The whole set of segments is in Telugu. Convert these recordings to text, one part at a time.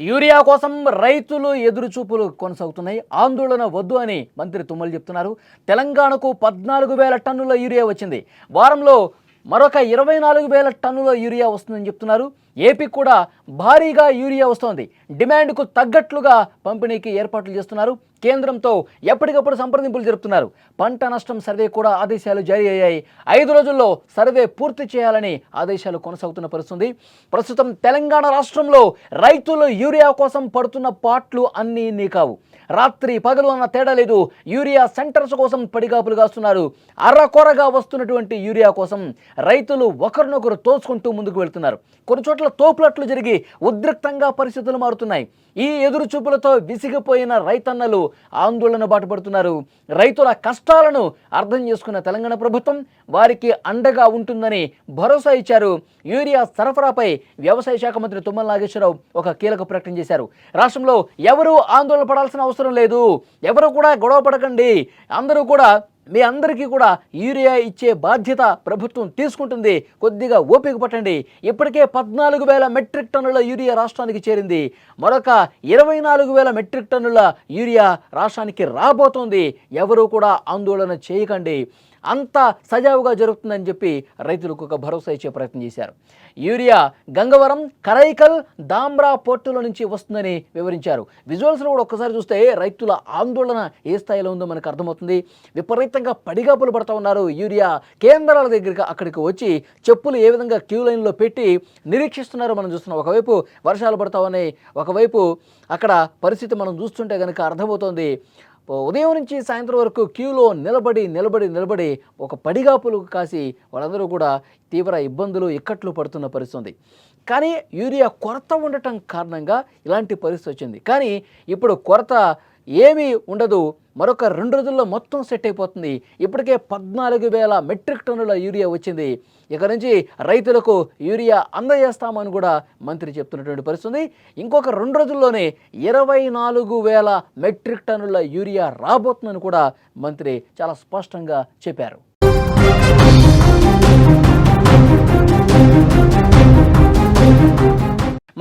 యూరియా కోసం రైతులు ఎదురుచూపులు కొనసాగుతున్నాయి. ఆందోళన వద్దు అని మంత్రి తుమ్మల చెప్తున్నారు. తెలంగాణకు 14,000 టన్నుల యూరియా వచ్చింది. వారంలో మరొక 24,000 టన్నుల యూరియా వస్తుందని చెప్తున్నారు. ఏపీకి కూడా భారీగా యూరియా వస్తోంది. డిమాండ్కు తగ్గట్లుగా పంపిణీకి ఏర్పాట్లు చేస్తున్నారు. కేంద్రంతో ఎప్పటికప్పుడు సంప్రదింపులు జరుపుతున్నారు. పంట నష్టం సర్వే కూడా ఆదేశాలు జారీ అయ్యాయి. 5 రోజుల్లో సర్వే పూర్తి చేయాలని ఆదేశాలు కొనసాగుతున్న పరిస్థితుంది. ప్రస్తుతం తెలంగాణ రాష్ట్రంలో రైతులు యూరియా కోసం పడుతున్న పాట్లు అన్నీ ఇన్ని కావు. రాత్రి పగలు అన్న తేడా లేదు. యూరియా సెంటర్స్ కోసం పడిగాపులు కాస్తున్నారు. అరకొరగా వస్తున్నటువంటి యూరియా కోసం రైతులు ఒకరినొకరు తోచుకుంటూ ముందుకు వెళ్తున్నారు. కొన్ని చోట్ల తోపులట్లు జరిగి ఉద్రిక్తంగా పరిస్థితులు మారుతున్నాయి. ఈ ఎదురు చూపులతో విసిగిపోయిన రైతన్నలు ఆందోళన బాటపడుతున్నారు. రైతుల కష్టాలను అర్థం చేసుకున్న తెలంగాణ ప్రభుత్వం వారికి అండగా ఉంటుందని భరోసా ఇచ్చారు. యూరియా సరఫరాపై వ్యవసాయ శాఖ మంత్రి తుమ్మల నాగేశ్వరరావు ఒక కీలక ప్రకటన చేశారు. రాష్ట్రంలో ఎవరూ ఆందోళన పడాల్సిన అవసరం లేదు, ఎవరు కూడా గొడవ పడకండి, అందరూ కూడా మీ అందరికీ కూడా యూరియా ఇచ్చే బాధ్యత ప్రభుత్వం తీసుకుంటుంది, కొద్దిగా ఓపిక పట్టండి. ఇప్పటికే 14,000 మెట్రిక్ టన్నుల యూరియా రాష్ట్రానికి చేరింది. మరొక 24,000 మెట్రిక్ టన్నుల యూరియా రాష్ట్రానికి రాబోతోంది. ఎవరూ కూడా ఆందోళన చేయకండి, అంతా సజావుగా జరుగుతుందని చెప్పి రైతులకు ఒక భరోసా ఇచ్చే ప్రయత్నం చేశారు. యూరియా గంగవరం, కరైకల్, దామ్రా పోర్టుల నుంచి వస్తుందని వివరించారు. విజువల్స్లో కూడా ఒక్కసారి చూస్తే రైతుల ఆందోళన ఏ స్థాయిలో ఉందో మనకు అర్థమవుతుంది. విపరీతంగా పడిగాపులు పడుతూ ఉన్నారు. యూరియా కేంద్రాల దగ్గరికి అక్కడికి వచ్చి చెప్పులు ఏ విధంగా క్యూ లైన్లో పెట్టి నిరీక్షిస్తున్నారో మనం చూస్తున్నాం. ఒకవైపు వర్షాలు పడతా ఉన్నాయి, ఒకవైపు అక్కడ పరిస్థితి మనం చూస్తుంటే కనుక అర్థమవుతోంది. ఉదయం నుంచి సాయంత్రం వరకు క్యూలో నిలబడి ఒక పడిగాపులు కాసి వాళ్ళందరూ కూడా తీవ్ర ఇబ్బందులు ఇక్కట్లు పడుతున్న పరిస్థితి. కానీ యూరియా కొరత ఉండటం కారణంగా ఇలాంటి పరిస్థితి వచ్చింది. కానీ ఇప్పుడు కొరత ఏమీ ఉండదు. మరొక 2 రోజుల్లో మొత్తం సెట్ అయిపోతుంది. ఇప్పటికే 14,000 మెట్రిక్ టన్నుల యూరియా వచ్చింది. ఇక నుంచి రైతులకు యూరియా అందజేస్తామని కూడా మంత్రి చెప్తున్నటువంటి పరిస్థితి. ఇంకొక 2 రోజుల్లోనే 24,000 మెట్రిక్ టన్నుల యూరియా రాబోతుందని కూడా మంత్రి చాలా స్పష్టంగా చెప్పారు.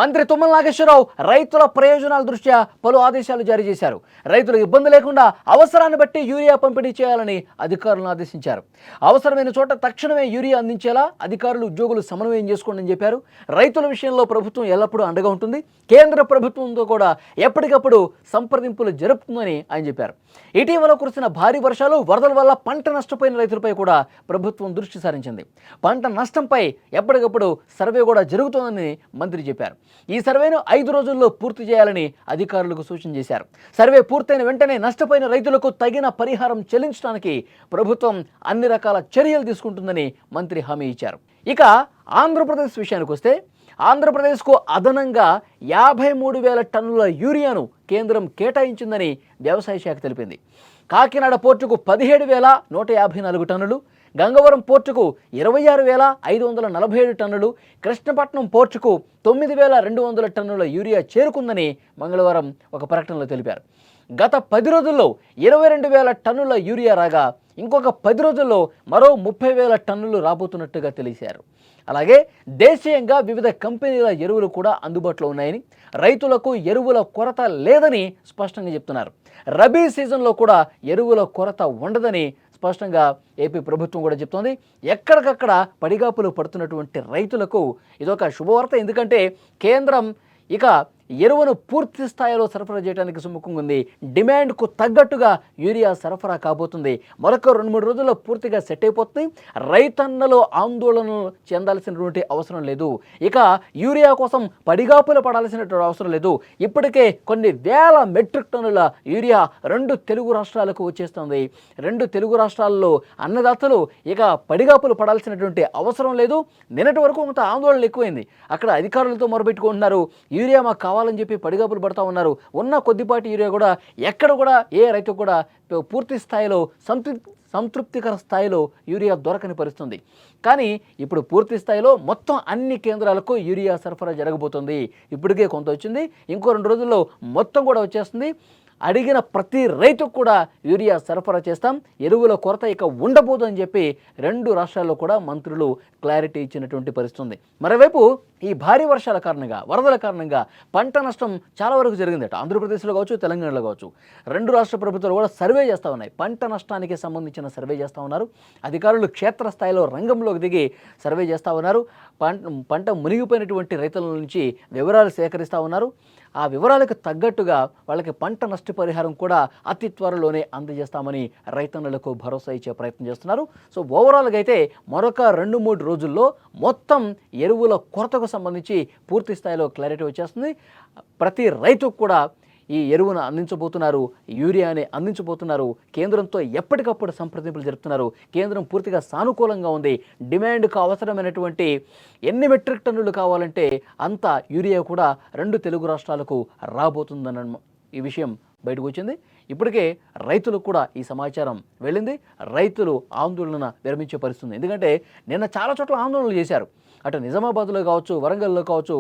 మంత్రి తుమ్మల నాగేశ్వరరావు రైతుల ప్రయోజనాల దృష్ట్యా పలు ఆదేశాలు జారీ చేశారు. రైతులకు ఇబ్బంది లేకుండా అవసరాన్ని బట్టి యూరియా పంపిణీ చేయాలని అధికారులను ఆదేశించారు. అవసరమైన చోట తక్షణమే యూరియా అందించేలా అధికారులు, ఉద్యోగులు సమన్వయం చేసుకోండి అని చెప్పారు. రైతుల విషయంలో ప్రభుత్వం ఎల్లప్పుడూ అండగా ఉంటుంది. కేంద్ర ప్రభుత్వంతో కూడా ఎప్పటికప్పుడు సంప్రదింపులు జరుపుతుందని ఆయన చెప్పారు. ఇటీవల కురిసిన భారీ వర్షాలు, వరదల వల్ల పంట నష్టపోయిన రైతులపై కూడా ప్రభుత్వం దృష్టి సారించింది. పంట నష్టంపై ఎప్పటికప్పుడు సర్వే కూడా జరుగుతోందని మంత్రి చెప్పారు. ఈ సర్వేను 5 రోజుల్లో పూర్తి చేయాలని అధికారులకు సూచన చేశారు. సర్వే పూర్తయిన వెంటనే నష్టపోయిన రైతులకు తగిన పరిహారం చెల్లించడానికి ప్రభుత్వం అన్ని రకాల చర్యలు తీసుకుంటుందని మంత్రి హామీ ఇచ్చారు. ఇక ఆంధ్రప్రదేశ్ విషయానికి వస్తే, ఆంధ్రప్రదేశ్కు అదనంగా 53,000 టన్నుల యూరియాను కేంద్రం కేటాయించిందని వ్యవసాయ శాఖ తెలిపింది. కాకినాడ పోర్టుకు 17,154 టన్నులు, గంగవరం పోర్టుకు 26,547 టన్నులు, కృష్ణపట్నం పోర్టుకు 9,200 టన్నుల యూరియా చేరుకుందని మంగళవారం ఒక ప్రకటనలో తెలిపారు. గత 10 రోజుల్లో 22,000 టన్నుల యూరియా రాగా ఇంకొక 10 రోజుల్లో మరో 30,000 టన్నులు రాబోతున్నట్టుగా తెలిపారు. అలాగే దేశీయంగా వివిధ కంపెనీల ఎరువులు కూడా అందుబాటులో ఉన్నాయని, రైతులకు ఎరువుల కొరత లేదని స్పష్టంగా చెప్తున్నారు. రబీ సీజన్లో కూడా ఎరువుల కొరత ఉండదని స్పష్టంగా ఏపీ ప్రభుత్వం కూడా చెప్తోంది. ఎక్కడికక్కడ పడిగాపులు పడుతున్నటువంటి రైతులకు ఇదొక శుభవార్త. ఎందుకంటే కేంద్రం ఇక ఎరువును పూర్తి స్థాయిలో సరఫరా చేయడానికి సుముఖంగా ఉంది. డిమాండ్కు తగ్గట్టుగా యూరియా సరఫరా కాబోతుంది. మరొక 2-3 రోజుల్లో పూర్తిగా సెట్ అయిపోతుంది. రైతన్నలు ఆందోళన చెందాల్సినటువంటి అవసరం లేదు. ఇక యూరియా కోసం పడిగాపులు పడాల్సినటువంటి అవసరం లేదు. ఇప్పటికే కొన్ని వేల మెట్రిక్ టన్నుల యూరియా 2 తెలుగు రాష్ట్రాలకు వచ్చేస్తుంది. 2 తెలుగు రాష్ట్రాల్లో అన్నదాతలు ఇక పడిగాపులు పడాల్సినటువంటి అవసరం లేదు. నిన్నటి వరకు కొంత ఆందోళన ఎక్కువైంది. అక్కడ అధికారులతో మొరబెట్టుకుంటున్నారు. యూరియా మాకు కావాలని చెప్పి పడిగాపులు పడతా ఉన్నారు. ఉన్న కొద్దిపాటి యూరియా కూడా ఎక్కడ కూడా ఏ రైతు కూడా పూర్తి స్థాయిలో సంతృప్తికర స్థాయిలో యూరియా దొరకని పరిస్థితుంది. కానీ ఇప్పుడు పూర్తి స్థాయిలో మొత్తం అన్ని కేంద్రాలకు యూరియా సరఫరా జరగబోతుంది. ఇప్పటికే కొంత వచ్చింది, ఇంకో 2 రోజుల్లో మొత్తం కూడా వచ్చేస్తుంది. అడిగిన ప్రతి రైతుకు కూడా యూరియా సరఫరా చేస్తాం, ఎరువుల కొరత ఇక ఉండబోదు అని చెప్పి 2 రాష్ట్రాల్లో కూడా మంత్రులు క్లారిటీ ఇచ్చినటువంటి పరిస్థితి ఉంది. మరోవైపు ఈ భారీ వర్షాల కారణంగా, వరదల కారణంగా పంట నష్టం చాలా వరకు జరిగిందట. ఆంధ్రప్రదేశ్లో కావచ్చు, తెలంగాణలో కావచ్చు. 2 రాష్ట్ర ప్రభుత్వాలు కూడా సర్వే చేస్తూ ఉన్నాయి. పంట నష్టానికి సంబంధించిన సర్వే చేస్తూ ఉన్నారు. అధికారులు క్షేత్రస్థాయిలో రంగంలోకి దిగి సర్వే చేస్తూ ఉన్నారు. పంట మునిగిపోయినటువంటి రైతుల నుంచి వివరాలు సేకరిస్తూ ఉన్నారు. ఆ వివరాలకు తగ్గట్టుగా వాళ్ళకి పంట నష్టపరిహారం కూడా అతి త్వరలోనే అందజేస్తామని రైతన్నలకు భరోసా ఇచ్చే ప్రయత్నం చేస్తున్నారు. సో ఓవరాల్గా అయితే మరొక 2-3 రోజుల్లో మొత్తం ఎరువుల కొరతకు సంబంధించి పూర్తి స్థాయిలో క్లారిటీ వచ్చేస్తుంది. ప్రతి రైతుకు కూడా ఈ ఎరువును అందించబోతున్నారు, యూరియాని అందించబోతున్నారు. కేంద్రంతో ఎప్పటికప్పుడు సంప్రదింపులు జరుపుతున్నారు. కేంద్రం పూర్తిగా సానుకూలంగా ఉంది. డిమాండ్కు అవసరమైనటువంటి ఎన్ని మెట్రిక్ టన్నులు కావాలంటే అంత యూరియా కూడా 2 తెలుగు రాష్ట్రాలకు రాబోతుందన్న ఈ విషయం బయటకు వచ్చింది. ఇప్పటికే రైతులకు కూడా ఈ సమాచారం వెళ్ళింది. రైతులు ఆందోళన విరమించే పరిస్థితుంది. ఎందుకంటే నిన్న చాలా చోట్ల ఆందోళనలు చేశారు. అటు నిజామాబాద్లో కావచ్చు, వరంగల్లో కావచ్చు,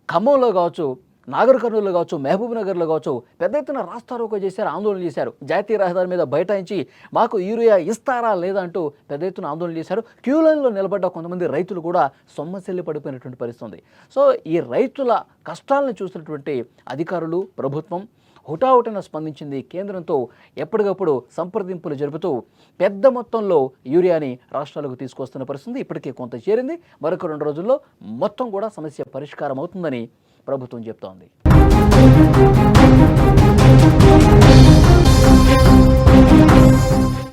ఖమ్మంలో కావచ్చు, నాగర్ కర్నూలులో కావచ్చు, మహబూబ్ నగర్లో కావచ్చు పెద్ద ఎత్తున రాస్తారోకో చేశారు, ఆందోళన చేశారు. జాతీయ రహదారి మీద బైఠాయించి మాకు యూరియా ఇస్తారా లేదా అంటూ పెద్ద ఎత్తున ఆందోళన చేశారు. క్యూ లైన్లో నిలబడ్డ కొంతమంది రైతులు కూడా సొమ్మసిల్లి పడిపోయినటువంటి పరిస్థితి. సో ఈ రైతుల కష్టాలను చూసినటువంటి అధికారులు, ప్రభుత్వం హుటాహుటిన స్పందించింది. కేంద్రంతో ఎప్పటికప్పుడు సంప్రదింపులు జరుపుతూ పెద్ద మొత్తంలో యూరియాని రాష్ట్రాలకు తీసుకొస్తున్న పరిస్థితి. ఇప్పటికే కొంత చేరింది. మరొక 2 రోజుల్లో మొత్తం కూడా సమస్య పరిష్కారం అవుతుందని ప్రభుత్వం చెప్తోంది.